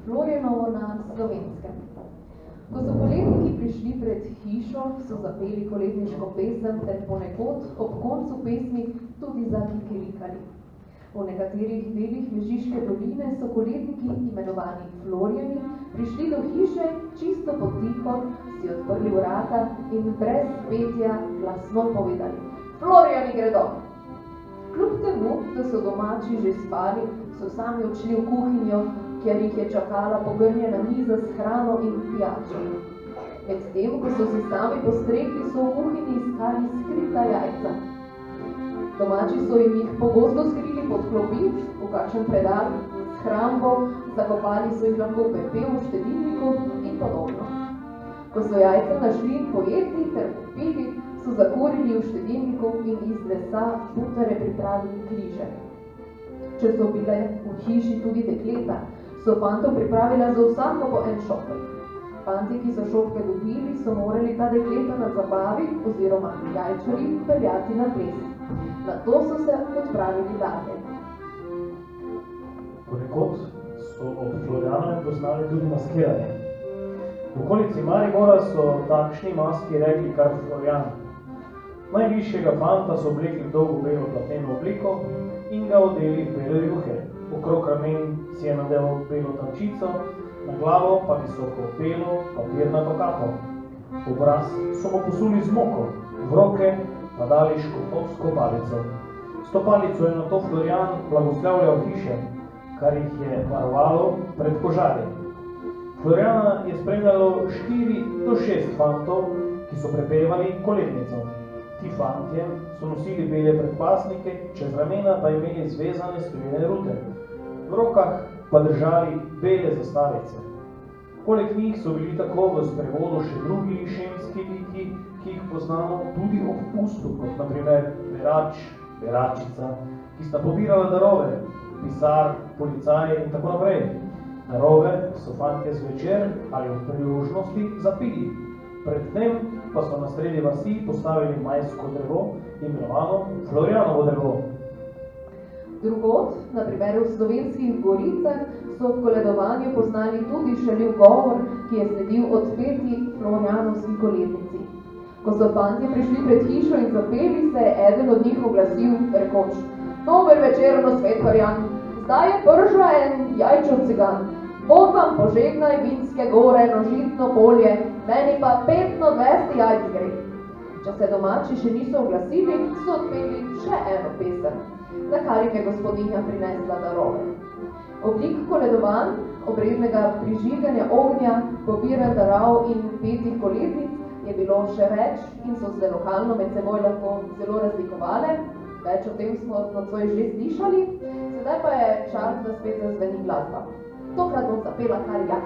Florjanovo na Slovenskem. Ko so poletniki prišli pred hišo, so zapeli poletniško pesem ter ponekod ob koncu pesmi tudi zakikirikali. V nekaterih delih Mežiške doline so poletniki, imenovani Florjani, prišli do hiše čisto potiho, si odprli vrata in brez petja glasno povedali: Florjani gredo! Kljub temu, da so domači že spali, so sami odšli v kuhinjo, kjer jih je čakala pogrnjena miza s hrano in pijačo. Medtem, ko so si sami postregli, so v kuhinji iskali skrita jajca. Domači so jim jih pogosto skrili pod klopi, v kakšen predal, s hrambo, zakopali so jih lahko pepel v štedilniku in podobno. Ko so jajca našli in pojedli ter popili, so zakurili v štedilniku in iz lesa butare pripravili križe. Če so bile v hiši tudi dekleta, so fantov pripravila za vsako po en šopek. Fanti, ki so šopke dobili, so morali ta dekleta na zabavi oziroma jajčari peljati na ples. Nato so se odpravili dalje. Ponekod so ob Florijanovem poznali tudi maskiranje. V okolici Maribora so takšni maski rekli kar Florijan. Najvišjega fanta so oblekli v dolgo belo platneno obliko in ga odeli v bele rjuhe. Okrog ramen si je nadel belo tančico, na glavo pa visoko belo papirnato kapo. Obraz so mu posuli z moko, v roke pa dali škofovsko palico. S to palico je nato Florijan blagoslavljal hiše, kar jih je varovalo pred požari. Florijana je spremljalo 4 do 6 fantov, ki so prepevali koletnico. Ti fantje so nosili bele predpasnike, čez ramena pa imeli zvezane strujene rute. V rokah pa držali bele zastavice. Poleg njih so bili tako v sprevodu še drugi šemski liki, ki jih poznamo tudi ob pustu, kot naprimer berač, beračica, ki sta pobirala darove, pisar, policaje in tako naprej. Darove so fantje zvečer ali v priložnosti zapili. Predtem pa so na sredi vasi postavili majsko drevo, imenovano Florijanovo drevo. Drugod, na primer v Slovenskih Goricah, so v koledovanju poznali tudi šaljiv govor, ki je sledil odpeti Florijanovski koletnici. Ko so fantje prišli pred hišo in zapeli, se je eden od njih oglasil, rekoč: "Dober večer, gospod Florijan, zdaj je prža en jajčo cigan. Bog vam požegnaj Vinske gore, nožitno polje, meni pa 25 jajc gre." Če se domači še niso oglasili, so odpeli še eno pesem, na kar jim je gospodinja prinesla darove. Oblik koledovanj, obrednega prižiganja ognja, pobiranja darov in petih koletnic je bilo še več in so se lokalno med seboj lahko zelo razlikovale. Več o tem smo nocoj že slišali, sedaj pa je čas, da spet zazveni glasba. Tokrat bom zapela kar jaz.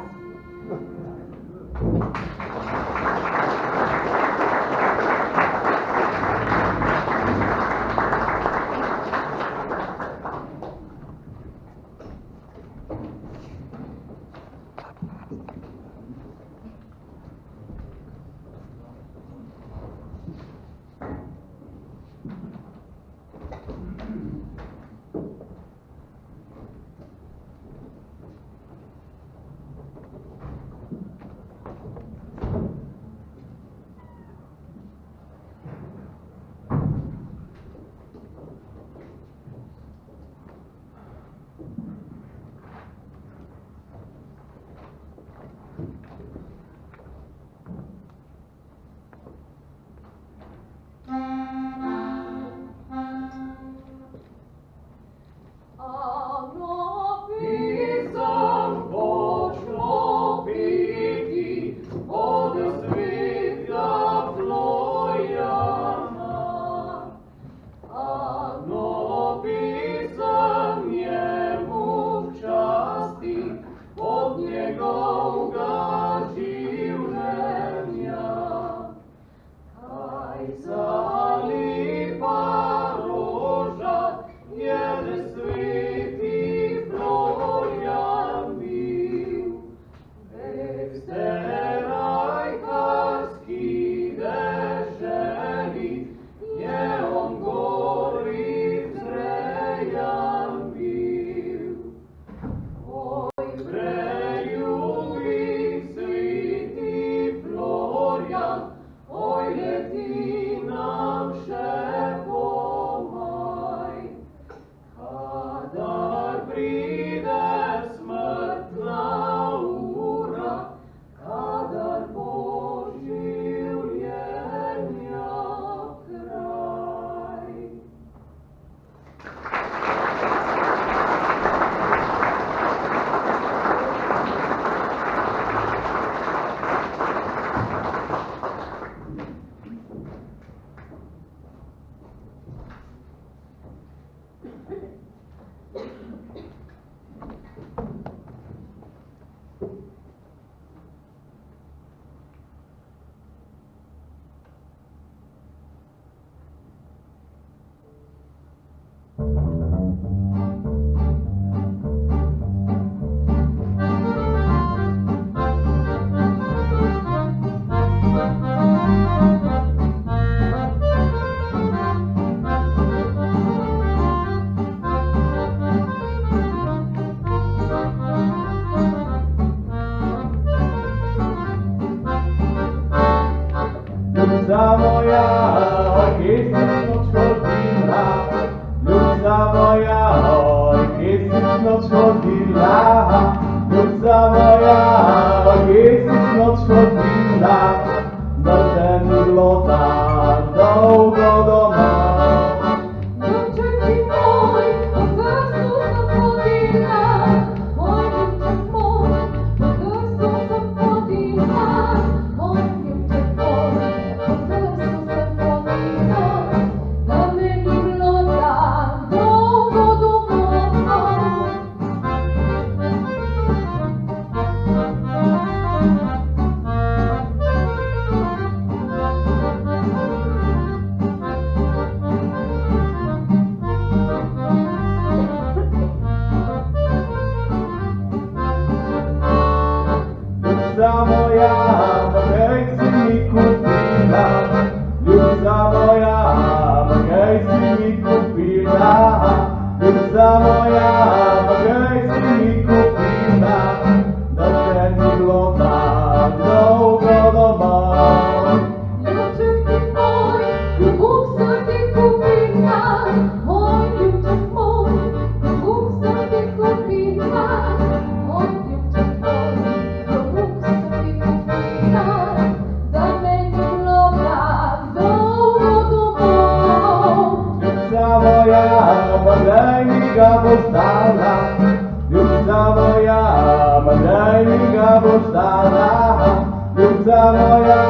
boš dala, ljubca moja,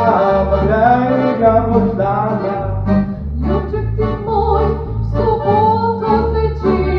pa kdaj mi ga boš dala? Ljubček ti moj, v soboto zvečer.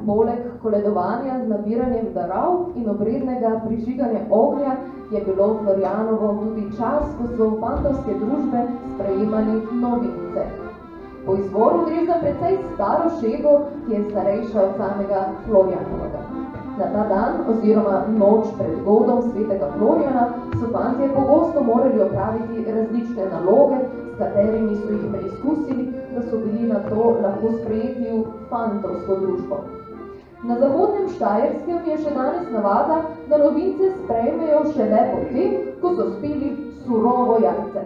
Poleg koledovanja z nabiranjem darov in obrednega prižiganja ognja je bilo v Florjanovo tudi čas, ko so fantovske družbe sprejemali novince. Po izvoru gre za precej staro šego, ki je starejša od samega Florjanovega. Na ta dan oziroma noč pred godom svetega Florjana so fantje pogosto morali opraviti različne naloge, s katerimi so jih preizkusili, da so bili na to lahko sprejeti v fantovsko družbo. Na zahodnem Štajerskem je še danes navada, da novince sprejmejo šele potem, ko so spili surovo jajce.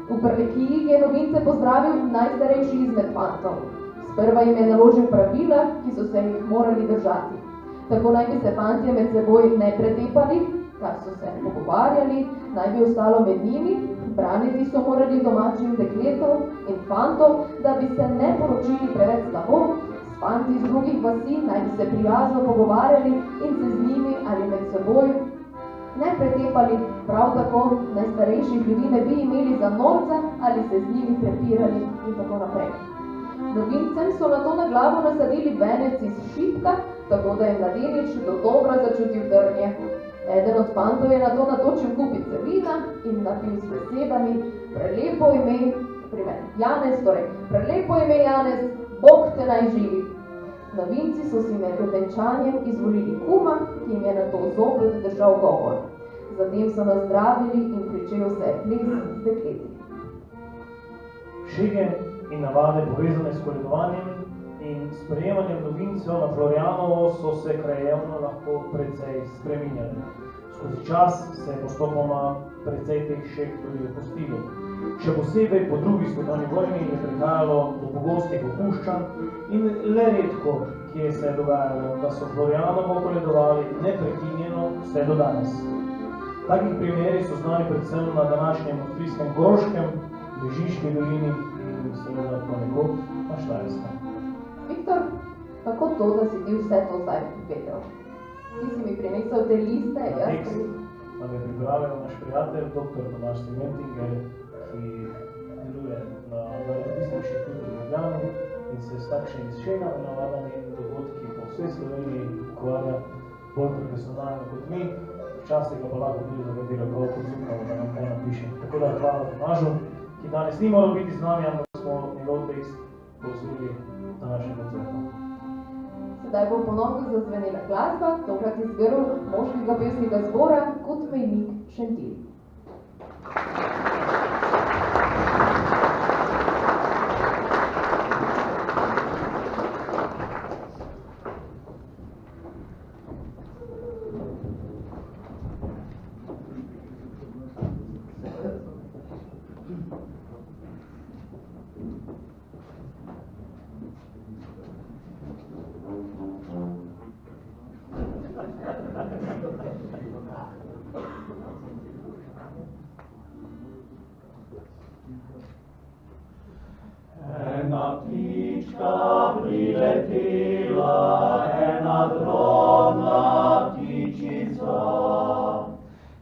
V Prlekiji je novince pozdravil najstarejši izmed fantov. Sprva jim je naložil pravila, ki so se jih morali držati. Tako naj bi se fantje med seboj ne pretepali, kar so se pogovarjali, naj bi ostalo med njimi, braniti so morali domačih dekletov in fantov, da bi se ne poročili preveč slabo, s fanti iz drugih vasi naj bi se prijazno pogovarjali in se z njimi ali med seboj ne pretepali, prav tako najstarejših ljudi ne bi imeli za norca ali se z njimi prepirali in tako naprej. Novincem so nato na glavo nasadili venec iz šipka, tako da je mladenič do dobra začutil trnje. Eden od fantov je nato natočil kupice vina in napil s besedami prelepo ime, Janez, torej, prelepo ime Janez, Bog te naj živi. Novinci so si med venčanjem izvolili kuma, ki jim je nato zopet držal govor. Zatem so nazdravili in pričel se ples z dekleti. Šege in navade povezane s koledovanjem in sprejemanjem novincev na Florjanovo so se krajevno lahko precej spreminjali. Skozi čas se je postopoma precej teh šeg tudi opustilo. Še posebej po drugi svetovni vojni je prihajalo do pogostih opuščanj in le redko, kje se je dogajalo, da so Florjanovo koledovali neprekinjeno vse do danes. Takih primeri so znani predvsem na današnjem avstrijskem Koroškem, Mežiški dolini in seveda ponekod na Štajerskem. Viktor, kako to, da si ti vse to zdaj vedel? Ti si mi prinesel te liste, tekst nam je pripravil naš prijatelj, dr. Tomaž Sementinger, ki deluje na Narodnopisnem inštitutu v Ljubljani in se s takšnimi šegami, navadami in dogodki po vsej Sloveniji ukvarja bolj profesionalno kot mi. Včasih ga pa lahko tudi za katero kogo podzukamo, da nam kaj napiše. Tako da hvala Tomažu, ki danes ni moral biti z nami, ampak smo njegov tekst poslužili današnjem koncertu. Sedaj bo ponovno zazvenela glasba, tokrat iz grl moškega pesnega zbora Kot mejnik Šentilj. Ena ptička priletela, ena drobna ptičica,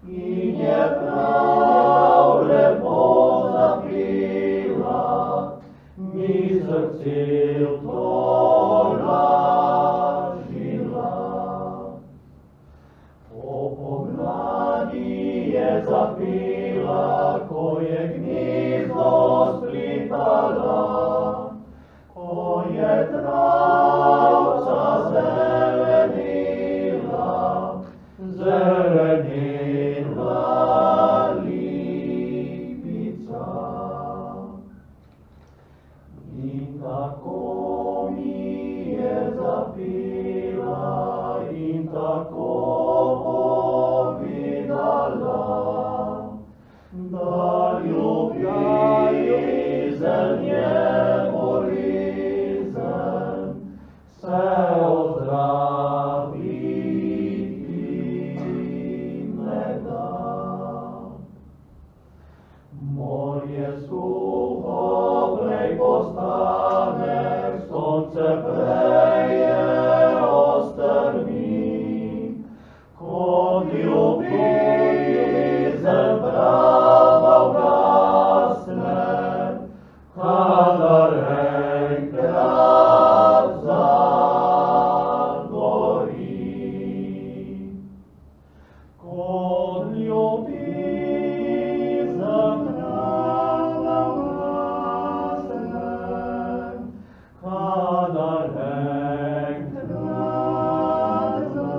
in je prav lepo zapela, mi srce utolažila. Po pomladi je zapela, ko je gnezdo splitala, ko je travca zelenila, zelenila lipica. In tako mi je zapela in tako povedala, da ljubezen je bolezen, se ozdraviti ne da. Morje suho prej postane, sonce prej je ostrmi, kot ljubezen prava ugasne, kadar enkrat zagori. Kot ljubezen prava ugasne, kadar enkrat zagori.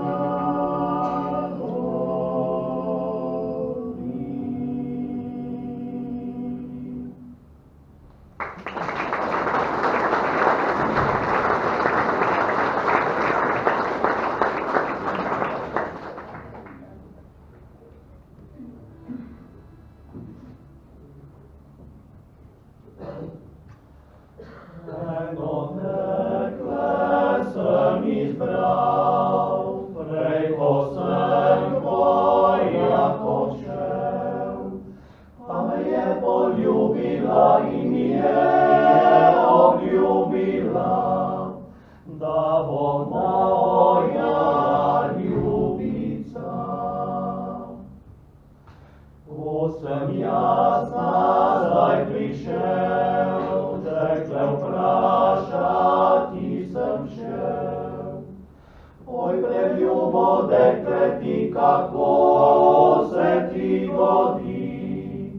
tako se ti godi,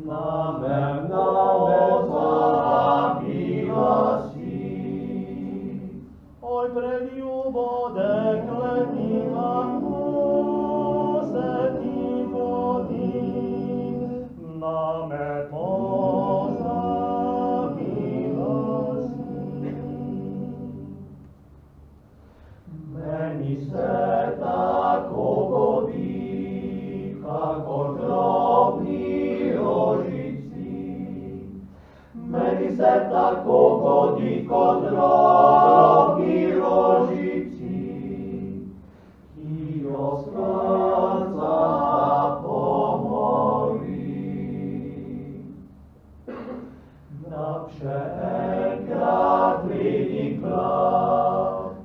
name pozabila si. Oj, preljubo dekleti, kako se ti godi, name pozabila si. Meni se tako godi, kakor drobni rožici. Meni se tako godi, kot drobni rožici, ki jo srca pomori. Da še enkrat vidikla,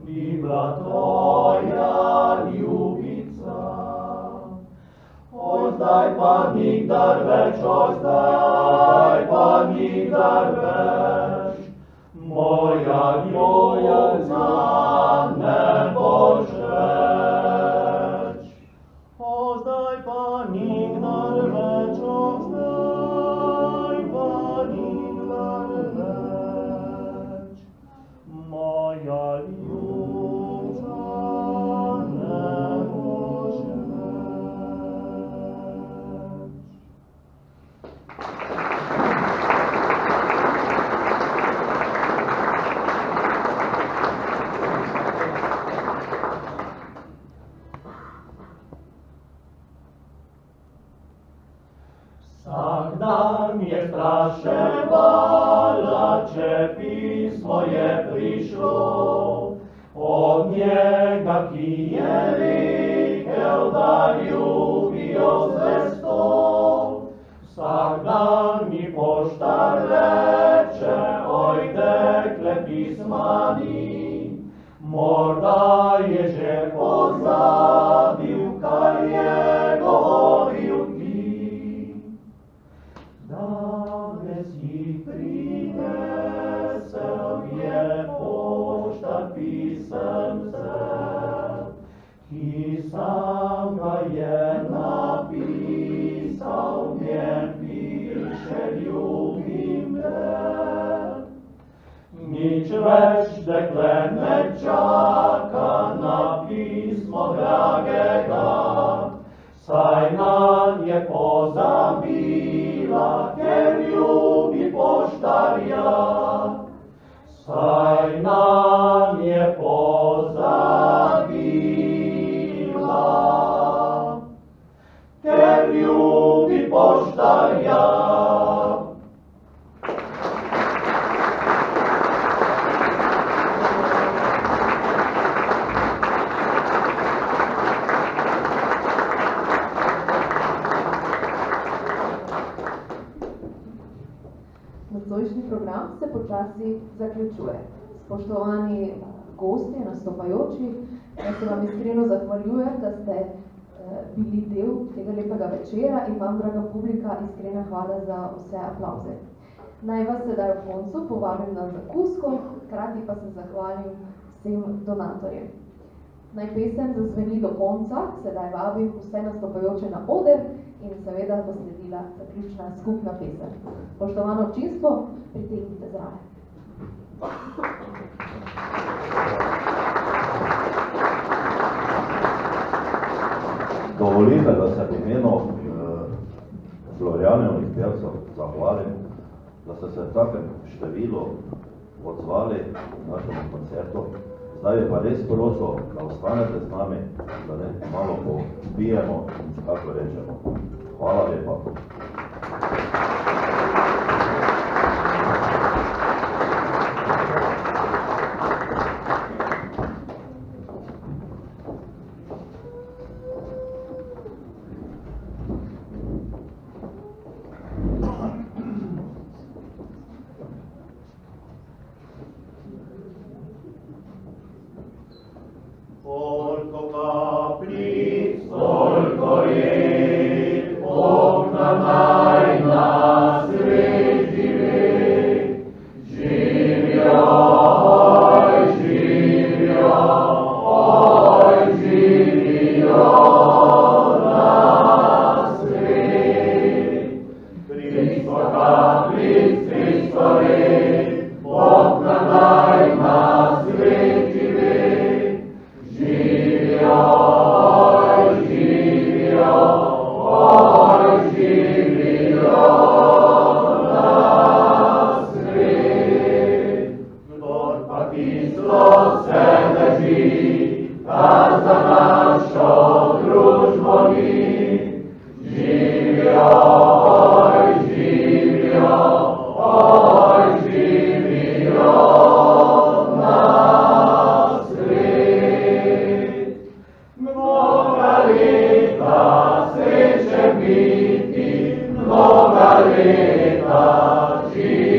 bi bila tvoja ljubica. O, zdaj pa nikdar več, o, zdaj pa nikdar več, moja ljubica ne boš več. O, zdaj pa nikdar več, o, zdaj pa nikdar več, moja ljubica ne boš več. Vsak dan je spraševala, če pismo je prišlo od njega, ki je rekel, da ljubijo zvesto. Vsak dan mi poštar reče, oj, dekle, pisma ni, morda je že pozabil, kar je govoril ti. Danes jih prinesel je poštar pisem vzel, ki sam ga je napisal, v njem piše ljubim te. Nič več dekle ne čaka na pismo dragega, saj nanj je pozabila, ker ljubi poštarja. Saj nanj je pozabila, ker ljubi poštarja. Nocojšnji program se počasi zaključuje. Spoštovani gostje, nastopajoči, jaz se vam iskreno zahvaljujem, da ste bili del tega lepega večera in vam, draga publika, iskrena hvala za vse aplavze. Naj vas sedaj v koncu povabim na zakusko, hkrati pa se zahvalim vsem donatorjem. Naj pesem zazveni do konca, sedaj vabim vse nastopajoče na oder in seveda bo sledila zaključna skupna pesem. Spoštovano občinstvo, pritegnite zraven. Dovolite, da se v imenu Florjanovih pevcev zahvalim, da ste se v takem številu odzvali našemu koncertu. Zdaj je pa res prosil, da ostanete z nami, da malo popijemo in kako rečemo. Hvala lepa. Koliko kapljic, koliko je Bog nam dal. biti mnoga leta živi.